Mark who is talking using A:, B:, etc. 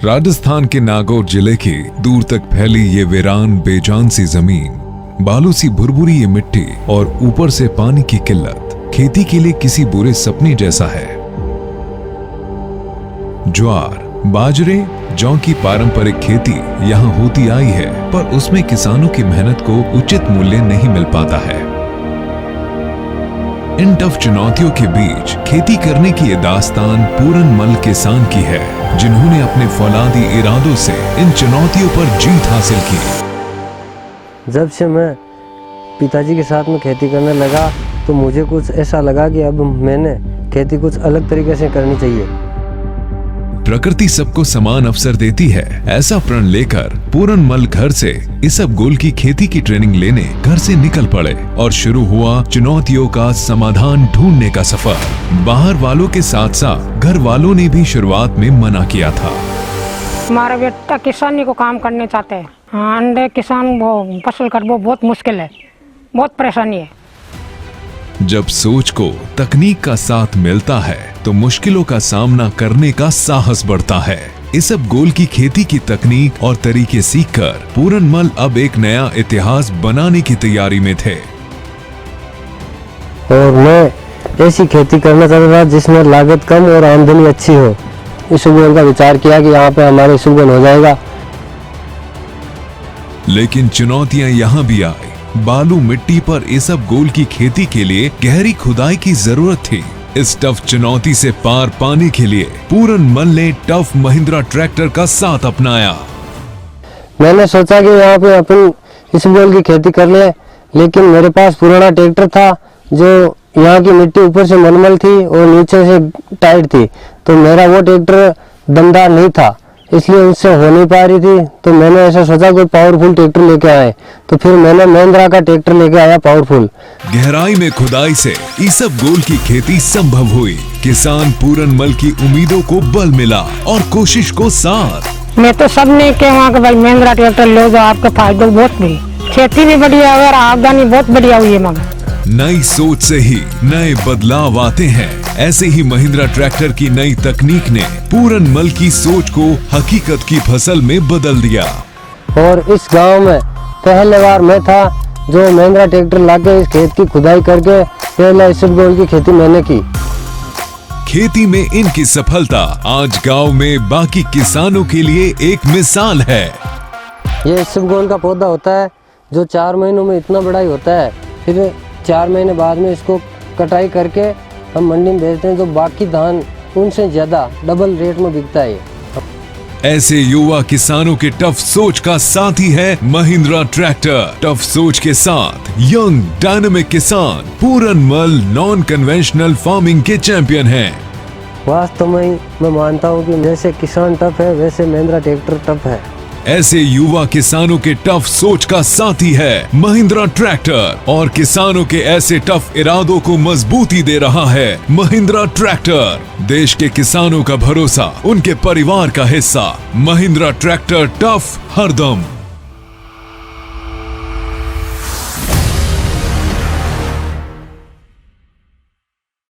A: राजस्थान के नागौर जिले की दूर तक फैली ये वीरान बेजान सी जमीन, बालू सी भुरभुरी ये मिट्टी और ऊपर से पानी की किल्लत खेती के लिए किसी बुरे सपने जैसा है। ज्वार, बाजरे, जौ की पारंपरिक खेती यहाँ होती आई है, पर उसमें किसानों की मेहनत को उचित मूल्य नहीं मिल पाता है। इन टफ चुनौतियों के बीच खेती करने की ये दास्तान पूरनमल किसान की है, जिन्होंने अपने फौलादी इरादों से इन चुनौतियों पर जीत हासिल की।
B: जब से मैं पिताजी के साथ में खेती करने लगा तो मुझे कुछ ऐसा लगा कि अब मैंने खेती कुछ अलग तरीके से करनी चाहिए।
A: प्रकृति सबको समान अवसर देती है, ऐसा प्रण लेकर पूरनमल घर से इसबगोल की खेती की ट्रेनिंग लेने घर से निकल पड़े और शुरू हुआ चुनौतियों का समाधान ढूंढने का सफर। बाहर वालों के साथ साथ घर वालों ने भी शुरुआत में मना किया था।
C: हमारा बेटा किसानी को काम करने चाहते हैं। हाँ, अंडे किसान वो फसल कर वो बहुत मुश्किल है, बहुत परेशानी है।
A: जब सोच को तकनीक का साथ मिलता है तो मुश्किलों का सामना करने का साहस बढ़ता है। इसबगोल की खेती की तकनीक और तरीके सीखकर पूरनमल अब एक नया इतिहास बनाने की तैयारी में थे।
B: और मैं ऐसी खेती करना चाहता था जिसमें लागत कम और आमदनी अच्छी हो। इसबगोल का विचार किया कि यहाँ पे हमारे इसबगोल हो जाएगा।
A: लेकिन चुनौतियां यहाँ भी आई। बालू मिट्टी पर इसबगोल की खेती के लिए गहरी खुदाई की जरूरत थी। इस टफ चुनौती से पार पाने के लिए पूरनमल ने टफ महिंद्रा ट्रैक्टर का साथ अपनाया।
B: मैंने सोचा कि यहाँ पे अपन इसबगोल की खेती कर ले, लेकिन मेरे पास पुराना ट्रैक्टर था जो यहाँ की मिट्टी ऊपर से मलमल थी और नीचे से टाइट थी, तो मेरा वो ट्रैक्टर दमदार नहीं था, इसलिए उससे हो नहीं पा रही थी। तो मैंने ऐसा सोचा कोई पावरफुल ट्रैक्टर लेके आए, तो फिर मैंने महिंद्रा का ट्रैक्टर लेके आया पावरफुल।
A: गहराई में खुदाई से इसबगोल की खेती संभव हुई। किसान पूरनमल की उम्मीदों को बल मिला और कोशिश को साथ।
C: मैं तो सब ने के वहाँ के भाई महिंद्रा ट्रैक्टर लो जो आपके फायदे बहुत भी, खेती भी बढ़िया है और आमदनी बहुत बढ़िया हुई है। मगर
A: नई सोच से ही नए बदलाव आते हैं। ऐसे ही महिंद्रा ट्रैक्टर की नई तकनीक ने पूरनमल की सोच को हकीकत की फसल में बदल दिया।
B: और इस गांव में पहले बार मैं था जो महिंद्रा ट्रैक्टर लाके इस खेत की खुदाई करके पहले इसबगोल की खेती मैंने की।
A: खेती में इनकी सफलता आज गांव में बाकी किसानों के लिए एक मिसाल है।
B: ये इसबगोल का पौधा होता है जो 4 महीनों में इतना बड़ा ही होता है। फिर 4 महीने बाद में इसको कटाई करके हम मंडी में बेचते हैं, जो बाकी धान उनसे ज्यादा डबल रेट में बिकता है।
A: ऐसे युवा किसानों के टफ सोच का साथी है महिंद्रा ट्रैक्टर। टफ सोच के साथ यंग डायनामिक किसान पूरनमल नॉन कन्वेंशनल फार्मिंग के चैंपियन हैं।
B: वास्तव में मैं मानता हूँ कि जैसे किसान टफ है वैसे महिंद्रा ट्रैक्टर टफ है।
A: ऐसे युवा किसानों के टफ सोच का साथी है महिंद्रा ट्रैक्टर, और किसानों के ऐसे टफ इरादों को मजबूती दे रहा है महिंद्रा ट्रैक्टर। देश के किसानों का भरोसा, उनके परिवार का हिस्सा। महिंद्रा ट्रैक्टर, टफ हरदम।